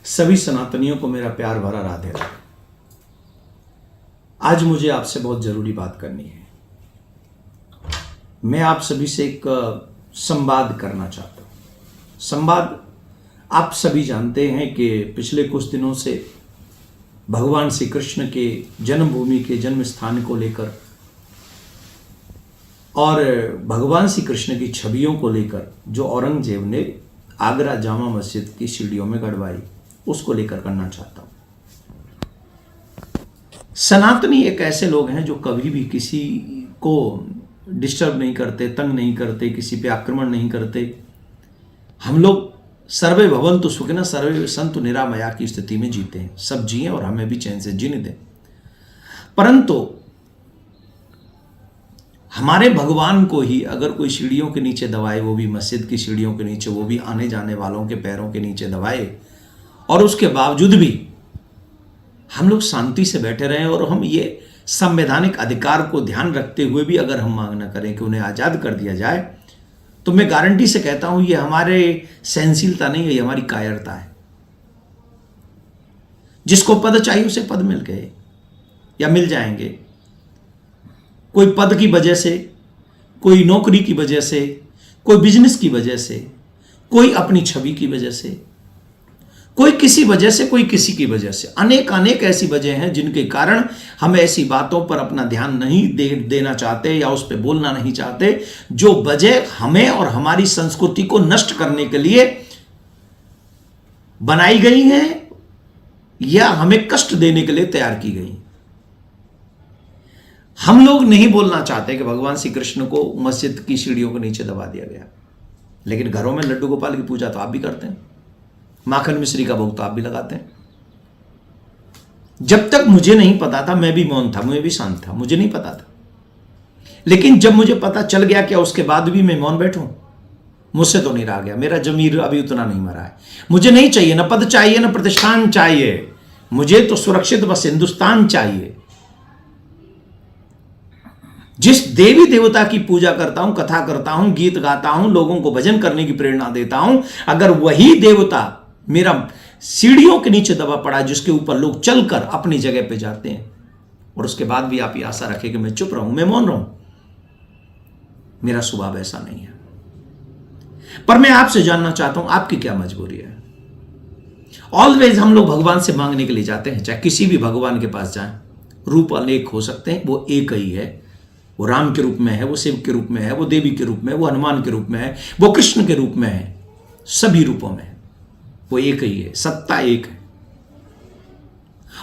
सभी सनातनियों को मेरा प्यार भरा राधे राधे। आज मुझे आपसे बहुत जरूरी बात करनी है। मैं आप सभी से एक संवाद करना चाहता हूं। संवाद आप सभी जानते हैं कि पिछले कुछ दिनों से भगवान श्री कृष्ण के जन्मभूमि के जन्म स्थान को लेकर और भगवान श्री कृष्ण की छवियों को लेकर जो औरंगजेब ने आगरा जामा मस्जिद की सीढ़ियों में गड़वाई, उसको लेकर करना चाहता हूं। सनातनी एक ऐसे लोग हैं जो कभी भी किसी को डिस्टर्ब नहीं करते, तंग नहीं करते, किसी पे आक्रमण नहीं करते। हम लोग सर्वे भवन्तु सुखिनः सर्वे सन्तु निरामया की स्थिति में जीते हैं। सब जिए और हमें भी चैन से जीने दें। परंतु हमारे भगवान को ही अगर कोई सीढ़ियों के नीचे दबाए, वो भी मस्जिद की सीढ़ियों के नीचे, वो भी आने जाने वालों के पैरों के नीचे दबाए, और उसके बावजूद भी हम लोग शांति से बैठे रहें और हम ये संवैधानिक अधिकार को ध्यान रखते हुए भी अगर हम मांग न करें कि उन्हें आजाद कर दिया जाए, तो मैं गारंटी से कहता हूं ये हमारे सहनशीलता नहीं है, ये हमारी कायरता है। जिसको पद चाहिए उसे पद मिल गए या मिल जाएंगे। कोई पद की वजह से, कोई नौकरी की वजह से, कोई बिजनेस की वजह से, कोई अपनी छवि की वजह से, कोई किसी वजह से, कोई किसी की वजह से, अनेक अनेक ऐसी वजह हैं जिनके कारण हम ऐसी बातों पर अपना ध्यान नहीं देना चाहते या उस पर बोलना नहीं चाहते, जो वजह हमें और हमारी संस्कृति को नष्ट करने के लिए बनाई गई हैं या हमें कष्ट देने के लिए तैयार की गई। हम लोग नहीं बोलना चाहते कि भगवान श्री कृष्ण को मस्जिद की सीढ़ियों के नीचे दबा दिया गया, लेकिन घरों में लड्डू गोपाल की पूजा तो आप भी करते हैं, माखन मिश्री का भोग तो आप भी लगाते हैं। जब तक मुझे नहीं पता था मैं भी मौन था, मैं भी शांत था, मुझे नहीं पता था। लेकिन जब मुझे पता चल गया, क्या उसके बाद भी मैं मौन बैठूं? मुझसे तो नहीं रहा गया। मेरा जमीर अभी उतना नहीं मरा है। मुझे नहीं चाहिए, ना पद चाहिए, ना प्रतिष्ठान चाहिए। मुझे तो सुरक्षित बस हिंदुस्तान चाहिए। जिस देवी देवता की पूजा करता हूं, कथा करता हूं, गीत गाता हूं, लोगों को भजन करने की प्रेरणा देता हूं, अगर वही देवता मेरा सीढ़ियों के नीचे दबा पड़ा, जिसके ऊपर लोग चलकर अपनी जगह पे जाते हैं, और उसके बाद भी आप ये आशा रखें कि मैं चुप रहूं, मैं मौन रहूं, मेरा स्वभाव ऐसा नहीं है। पर मैं आपसे जानना चाहता हूं, आपकी क्या मजबूरी है? ऑलवेज हम लोग भगवान से मांगने के लिए जाते हैं, चाहे किसी भी भगवान के पास जाएं। रूप अनेक हो सकते हैं, वो एक ही है। वो राम के रूप में है, वो शिव के रूप में है, वो देवी के रूप में है, वो हनुमान के रूप में है, वो कृष्ण के रूप में है, सभी रूपों में है। वो एक ही है, सत्ता एक है।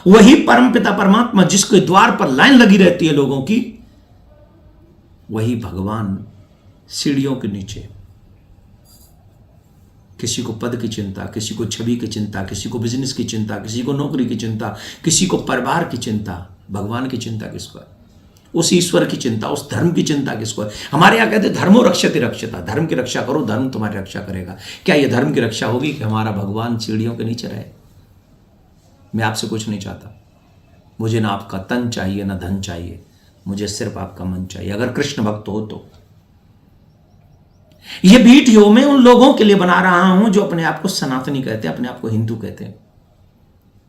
वही परमपिता परमात्मा जिसके द्वार पर लाइन लगी रहती है लोगों की, वही भगवान सीढ़ियों के नीचे किसी को पद की चिंता, किसी को छवि की चिंता, किसी को बिजनेस की चिंता, किसी को नौकरी की चिंता, किसी को परिवार की चिंता। भगवान की चिंता किसको है? उस ईश्वर की चिंता, उस धर्म की चिंता किसको है? हमारे यहां कहते धर्मो रक्षति रक्षता, धर्म की रक्षा करो, धर्म तुम्हारी रक्षा करेगा। क्या यह धर्म की रक्षा होगी कि हमारा भगवान सीढ़ियों के नीचे रहे? मैं आपसे कुछ नहीं चाहता। मुझे ना आपका तन चाहिए, ना धन चाहिए, मुझे सिर्फ आपका मन चाहिए। अगर कृष्ण भक्त हो तो यह वीडियो मैं उन लोगों के लिए बना रहा हूं जो अपने आप को सनातनी कहते हैं, अपने आप को हिंदू कहते हैं,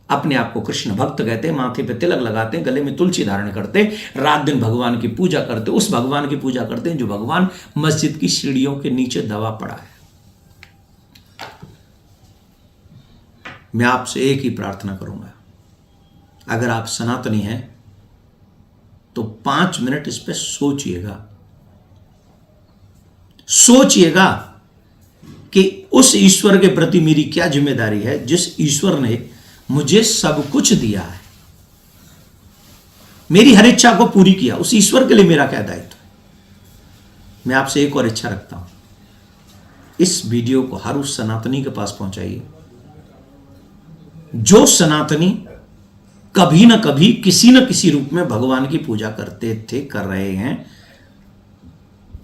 अपने आप को कृष्ण भक्त कहते हैं, माथे पे तिलक लगाते हैं, गले में तुलसी धारण करते हैं, रात दिन भगवान की पूजा करते हैं, उस भगवान की पूजा करते हैं जो भगवान मस्जिद की सीढ़ियों के नीचे दबा पड़ा है। मैं आपसे एक ही प्रार्थना करूंगा, अगर आप सनातनी हैं तो 5 मिनट इस पे सोचिएगा। सोचिएगा कि उस ईश्वर के प्रति मेरी क्या जिम्मेदारी है, जिस ईश्वर ने मुझे सब कुछ दिया है, मेरी हर इच्छा को पूरी किया, उस ईश्वर के लिए मेरा क्या दायित्व है। मैं आपसे एक और इच्छा रखता हूं, इस वीडियो को हर उस सनातनी के पास पहुंचाइए जो सनातनी कभी ना कभी किसी न किसी रूप में भगवान की पूजा करते थे, कर रहे हैं,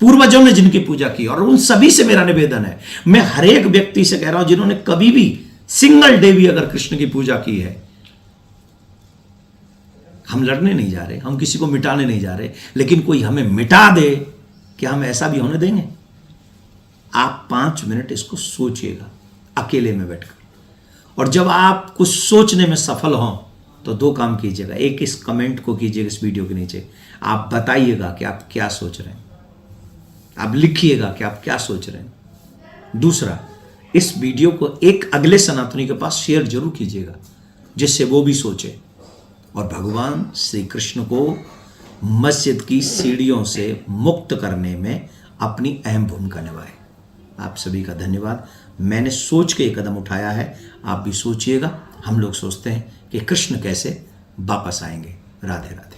पूर्वजों ने जिनकी पूजा की। और उन सभी से मेरा निवेदन है, मैं हर एक व्यक्ति से कह रहा हूं जिन्होंने कभी भी सिंगल डे भी अगर कृष्ण की पूजा की है, हम लड़ने नहीं जा रहे, हम किसी को मिटाने नहीं जा रहे, लेकिन कोई हमें मिटा दे, क्या हम ऐसा भी होने देंगे? आप 5 मिनट इसको सोचिएगा अकेले में बैठकर। और जब आप कुछ सोचने में सफल हों तो दो काम कीजिएगा। एक, इस कमेंट को कीजिएगा इस वीडियो के नीचे, आप बताइएगा कि आप क्या सोच रहे हैं, आप लिखिएगा कि आप क्या सोच रहे हैं। दूसरा, इस वीडियो को एक अगले सनातनी के पास शेयर जरूर कीजिएगा जिससे वो भी सोचे और भगवान श्री कृष्ण को मस्जिद की सीढ़ियों से मुक्त करने में अपनी अहम भूमिका निभाए। आप सभी का धन्यवाद। मैंने सोच के एक कदम उठाया है, आप भी सोचिएगा। हम लोग सोचते हैं कि कृष्ण कैसे वापस आएंगे। राधे राधे।